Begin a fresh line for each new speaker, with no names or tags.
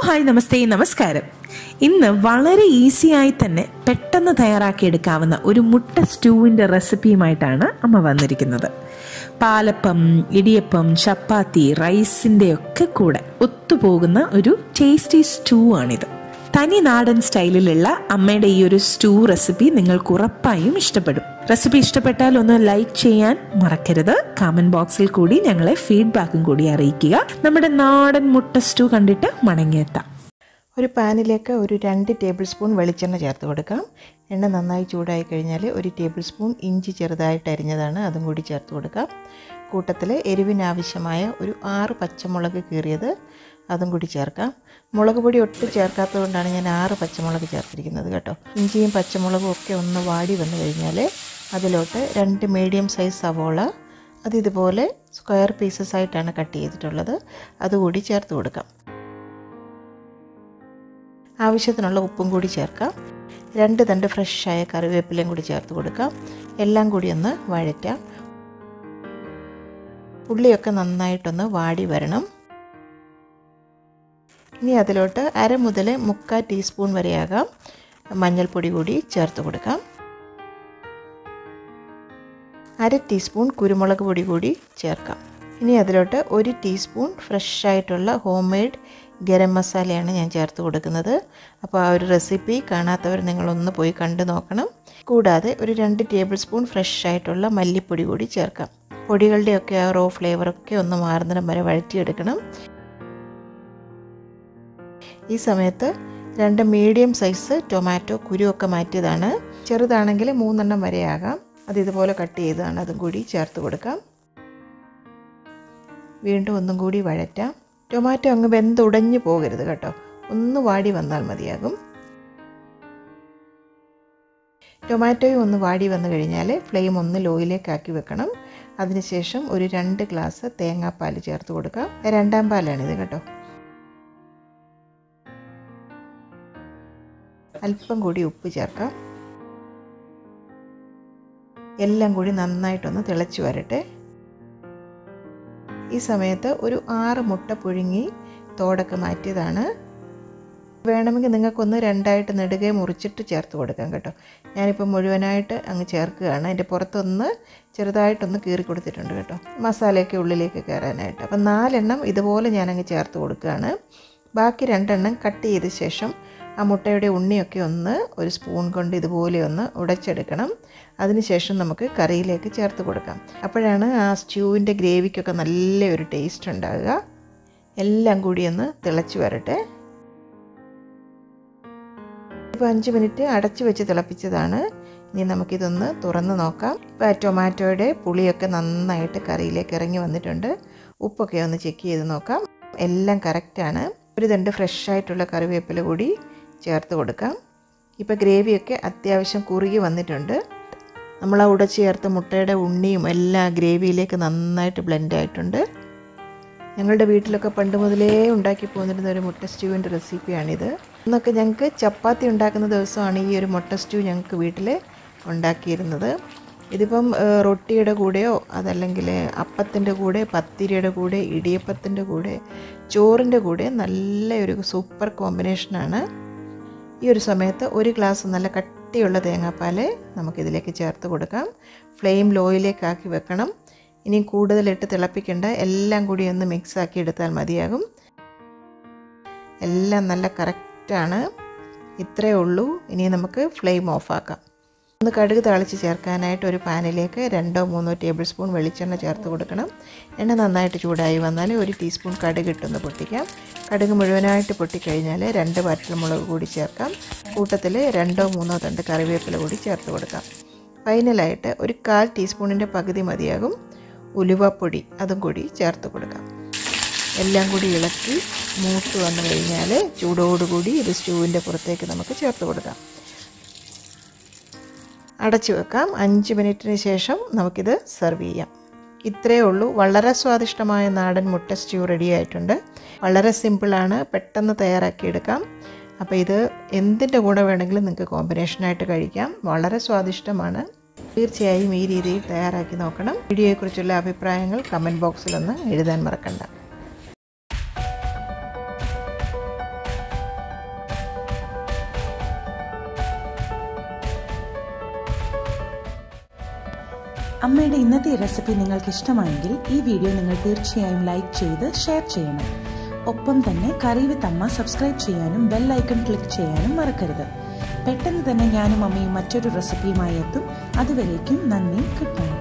Hi നമസ്തേ നമസ്കാരം. ഇന്ന് വളരെ ഈസിയായി തന്നെ പെട്ടെന്ന് തയ്യാറാക്കിയെടുക്കാവുന്ന ഒരു മുട്ട സ്റ്റൂവിൻ്റെ റെസിപ്പിയുമായിട്ടാണ് അമ്മ വന്നിരിക്കുന്നത്. പാലപ്പം, ഇടിയപ്പം, ചപ്പാത്തി, റൈസിൻ്റെ ഒക്കെ കൂടെ ഒത്തുപോകുന്ന ഒരു ടേസ്റ്റി സ്റ്റൂ ആണിത്. തനി നാടൻ സ്റ്റൈലിലുള്ള അമ്മയുടെ ഈ ഒരു സ്റ്റൂ റെസിപ്പി നിങ്ങൾക്ക് ഉറപ്പായും ഇഷ്ടപ്പെടും. റെസിപ്പി ഇഷ്ടപ്പെട്ടാൽ ഒന്ന് ലൈക്ക് ചെയ്യാൻ മറക്കരുത്. കമന്റ് ബോക്സിൽ കൂടി ഞങ്ങളെ ഫീഡ്ബാക്കും കൂടി അറിയിക്കുക. നമ്മുടെ നാടൻ മുട്ട സ്റ്റൂ കണ്ടിട്ട് മടങ്ങിയെത്താം.
ഒരു പാനിലേക്ക് ഒരു 2 ടേബിൾ സ്പൂൺ വെളിച്ചെണ്ണ ചേർത്ത് കൊടുക്കാം. എണ്ണ നന്നായി ചൂടായി കഴിഞ്ഞാൽ 1 ടേബിൾ സ്പൂൺ ഇഞ്ചി ചെറുതായിട്ട് അരിഞ്ഞതാണ്, അതും കൂടി ചേർത്ത് കൊടുക്കാം. കൂട്ടത്തിൽ എരിവിനാവശ്യമായ ഒരു 6 പച്ചമുളക് കീറിയത് അതും കൂടി ചേർക്കാം. മുളക് പൊടി ഒട്ടും ചേർക്കാത്തത് കൊണ്ടാണ് ഞാൻ 6 പച്ചമുളക് ചേർത്തിരിക്കുന്നത് കേട്ടോ. ഇഞ്ചിയും പച്ചമുളകും ഒക്കെ ഒന്ന് വാടി വന്നു കഴിഞ്ഞാൽ അതിലോട്ട് 2 മീഡിയം സൈസ് സവോള, അത് ഇതുപോലെ സ്ക്വയർ പീസസ് ആയിട്ടാണ് കട്ട് ചെയ്തിട്ടുള്ളത്, അതുകൂടി ചേർത്ത് കൊടുക്കാം. ആവശ്യത്തിനുള്ള ഉപ്പും കൂടി ചേർക്കാം. 2 തണ്ട് ഫ്രഷായ കറിവേപ്പിലയും കൂടി ചേർത്ത് കൊടുക്കാം. എല്ലാം കൂടി ഒന്ന് വഴറ്റാം. ഉള്ളിയൊക്കെ നന്നായിട്ടൊന്ന് വാടി വരണം. ഇനി അതിലോട്ട് 1/2 മുതൽ 3/4 ടീസ്പൂൺ വരെയാകാം മഞ്ഞൾപ്പൊടി കൂടി ചേർത്ത് കൊടുക്കാം. 1/2 ടീസ്പൂൺ കുരുമുളക് പൊടി കൂടി ചേർക്കാം. ഇനി അതിലോട്ട് 1 ടീസ്പൂൺ ഫ്രഷായിട്ടുള്ള ഹോം മെയ്ഡ് ഗരം മസാലയാണ് ഞാൻ ചേർത്ത് കൊടുക്കുന്നത്. അപ്പോൾ ആ ഒരു റെസിപ്പി കാണാത്തവർ നിങ്ങളൊന്ന് പോയി കണ്ടു നോക്കണം. കൂടാതെ ഒരു 2 ടേബിൾ സ്പൂൺ ഫ്രഷായിട്ടുള്ള മല്ലിപ്പൊടി കൂടി ചേർക്കാം. പൊടികളുടെയൊക്കെ ആ റോ ഫ്ലേവറൊക്കെ ഒന്ന് മാറുന്നിടം വരെ വഴറ്റിയെടുക്കണം. ഈ സമയത്ത് 2 മീഡിയം സൈസ് ടൊമാറ്റോ കുരുവൊക്കെ മാറ്റിയതാണ്, ചെറുതാണെങ്കിൽ 3 എണ്ണം വരെ ആകാം, അത് ഇതുപോലെ കട്ട് ചെയ്തതാണ്, അതും കൂടി ചേർത്ത് കൊടുക്കാം. വീണ്ടും ഒന്നും കൂടി വഴറ്റാം. ടൊമാറ്റോ അങ്ങ് വെന്തുടഞ്ഞു പോകരുത് കേട്ടോ, ഒന്ന് വാടി വന്നാൽ മതിയാകും. ടൊമാറ്റോയും ഒന്ന് വാടി വന്നു കഴിഞ്ഞാൽ ഫ്ലെയിം ഒന്ന് ലോയിലേക്കാക്കി വെക്കണം. അതിനുശേഷം ഒരു 2 ഗ്ലാസ് തേങ്ങാപ്പാൽ ചേർത്ത് കൊടുക്കാം. 2ാം പാലാണിത് കേട്ടോ. അല്പം കൂടി ഉപ്പ് ചേർക്കാം. എല്ലാം കൂടി നന്നായിട്ടൊന്ന് തിളച്ച് വരട്ടെ. ഈ സമയത്ത് ഒരു 6 മുട്ട പുഴുങ്ങി തോടൊക്കെ മാറ്റിയതാണ്. വേണമെങ്കിൽ നിങ്ങൾക്കൊന്ന് 2ആയിട്ട് നെടുകെ മുറിച്ചിട്ട് ചേർത്ത് കൊടുക്കാം കേട്ടോ. ഞാനിപ്പോൾ മുഴുവനായിട്ട് അങ്ങ് ചേർക്കുകയാണ്. അതിൻ്റെ പുറത്തൊന്ന് ചെറുതായിട്ടൊന്ന് കീറി കൊടുത്തിട്ടുണ്ട് കേട്ടോ, മസാലയൊക്കെ ഉള്ളിലേക്ക് കയറാനായിട്ട്. അപ്പം 4 എണ്ണം ഇതുപോലെ ഞാനങ്ങ് ചേർത്ത് കൊടുക്കുകയാണ്. ബാക്കി 2 എണ്ണം കട്ട് ചെയ്ത ശേഷം ആ മുട്ടയുടെ ഉണ്ണിയൊക്കെ ഒന്ന് ഒരു സ്പൂൺ കൊണ്ട് ഇതുപോലെ ഒന്ന് ഉടച്ചെടുക്കണം. അതിനുശേഷം നമുക്ക് കറിയിലേക്ക് ചേർത്ത് കൊടുക്കാം. അപ്പോഴാണ് ആ സ്റ്റ്യൂവിൻ്റെ ഗ്രേവിക്കൊക്കെ നല്ലൊരു ടേസ്റ്റ് ഉണ്ടാകുക. എല്ലാം കൂടി ഒന്ന് തിളച്ച് വരട്ടെ. ഇപ്പോൾ 5 മിനിറ്റ് അടച്ചു വെച്ച് തിളപ്പിച്ചതാണ്. ഇനി നമുക്കിതൊന്ന് തുറന്ന് നോക്കാം. ഇപ്പോൾ ടൊമാറ്റോയുടെ പുളിയൊക്കെ നന്നായിട്ട് കറിയിലേക്ക് ഇറങ്ങി വന്നിട്ടുണ്ട്. ഉപ്പൊക്കെ ഒന്ന് ചെക്ക് ചെയ്ത് നോക്കാം. എല്ലാം കറക്റ്റാണ്. ഒരു 2 ഫ്രഷായിട്ടുള്ള കറിവേപ്പില കൂടി ചേർത്ത് കൊടുക്കാം. ഇപ്പോൾ ഗ്രേവിയൊക്കെ അത്യാവശ്യം കുറുകി വന്നിട്ടുണ്ട്. നമ്മൾ ആ ഉടച്ച് ചേർത്ത മുട്ടയുടെ ഉണ്ണിയും എല്ലാം ഗ്രേവിയിലേക്ക് നന്നായിട്ട് ബ്ലെൻഡ് ആയിട്ടുണ്ട്. ഞങ്ങളുടെ വീട്ടിലൊക്കെ പണ്ട് മുതലേ ഉണ്ടാക്കി പോന്നിരുന്ന ഒരു മുട്ട സ്റ്റ്യൂവിൻ്റെ റെസിപ്പിയാണിത്. ഇന്നൊക്കെ ഞങ്ങൾക്ക് ചപ്പാത്തി ഉണ്ടാക്കുന്ന ദിവസമാണ് ഈ ഒരു മുട്ട സ്റ്റ്യൂ ഞങ്ങൾക്ക് വീട്ടിൽ ഉണ്ടാക്കിയിരുന്നത്. ഇതിപ്പം റൊട്ടിയുടെ കൂടെയോ അതല്ലെങ്കിൽ അപ്പത്തിൻ്റെ കൂടെ, പത്തിരിയുടെ കൂടെ, ഇടിയപ്പത്തിൻ്റെ കൂടെ, ചോറിൻ്റെ കൂടെ നല്ലൊരു സൂപ്പർ കോമ്പിനേഷനാണ്. ഈ ഒരു സമയത്ത് 1 ഗ്ലാസ് നല്ല കട്ടിയുള്ള തേങ്ങാപ്പാൽ നമുക്കിതിലേക്ക് ചേർത്ത് കൊടുക്കാം. ഫ്ലെയിം ലോയിലേക്കാക്കി വെക്കണം. ഇനി കൂടുതലിട്ട് തിളപ്പിക്കേണ്ട, എല്ലാം കൂടി ഒന്ന് മിക്സാക്കി എടുത്താൽ മതിയാകും. എല്ലാം നല്ല കറക്റ്റാണ്. ഇത്രയേ ഉള്ളൂ. ഇനി നമുക്ക് ഫ്ലെയിം ഓഫാക്കാം. ഒന്ന് കടുക് താളിച്ച് ചേർക്കാനായിട്ട് ഒരു പാനിലേക്ക് 2-3 ടേബിൾ സ്പൂൺ വെളിച്ചെണ്ണ ചേർത്ത് കൊടുക്കണം. എണ്ണ നന്നായിട്ട് ചൂടായി വന്നാൽ 1 ടീസ്പൂൺ കടുക് ഇട്ടൊന്ന് പൊട്ടിക്കാം. കടുക് മുഴുവനായിട്ട് പൊട്ടിക്കഴിഞ്ഞാൽ 2 വറ്റൽമുളക് കൂടി ചേർക്കാം. കൂട്ടത്തിൽ 2-3 തണ്ട് കറിവേപ്പില കൂടി ചേർത്ത് കൊടുക്കാം. ഫൈനലായിട്ട് ഒരു 1/4 ടീസ്പൂണിൻ്റെ പകുതി മതിയാകും ഉലുവപ്പൊടി, അതും കൂടി ചേർത്ത് കൊടുക്കാം. എല്ലാം കൂടി ഇളക്കി മൂത്ത് വന്നു കഴിഞ്ഞാൽ ചൂടോടുകൂടി ഇത് സ്റ്റൂവിൻ്റെ പുറത്തേക്ക് നമുക്ക് ചേർത്ത് കൊടുക്കാം. അടച്ചു വെക്കാം. 5 മിനിറ്റിന് ശേഷം നമുക്കിത് സെർവ് ചെയ്യാം. ഇത്രയേ ഉള്ളൂ. വളരെ സ്വാദിഷ്ടമായ നാടൻ മുട്ട സ്റ്റ്യൂ റെഡി ആയിട്ടുണ്ട്. വളരെ സിമ്പിളാണ്, പെട്ടെന്ന് തയ്യാറാക്കിയെടുക്കാം. അപ്പോൾ ഇത് എന്തിൻ്റെ കൂടെ വേണമെങ്കിലും നിങ്ങൾക്ക് കോമ്പിനേഷനായിട്ട് കഴിക്കാം. വളരെ സ്വാദിഷ്ടമാണ്. തീർച്ചയായും ഈ രീതിയിൽ തയ്യാറാക്കി നോക്കണം. വീഡിയോയെക്കുറിച്ചുള്ള അഭിപ്രായങ്ങൾ കമൻറ്റ് ബോക്സിലൊന്ന് എഴുതാൻ മറക്കണ്ട.
അമ്മയുടെ ഇന്നത്തെ റെസിപ്പി നിങ്ങൾക്ക് ഇഷ്ടമായെങ്കിൽ ഈ വീഡിയോ നിങ്ങൾ തീർച്ചയായും ലൈക്ക് ചെയ്ത് ഷെയർ ചെയ്യണം. ഒപ്പം തന്നെ കറി വിത്ത് അമ്മ സബ്സ്ക്രൈബ് ചെയ്യാനും ബെൽ ഐക്കൺ ക്ലിക്ക് ചെയ്യാനും മറക്കരുത്. പെട്ടെന്ന് തന്നെ ഞാനും അമ്മയും മറ്റൊരു റെസിപ്പിയുമായി എത്തും. അതുവരേക്കും നന്ദി, ഗുഡ് ബൈ.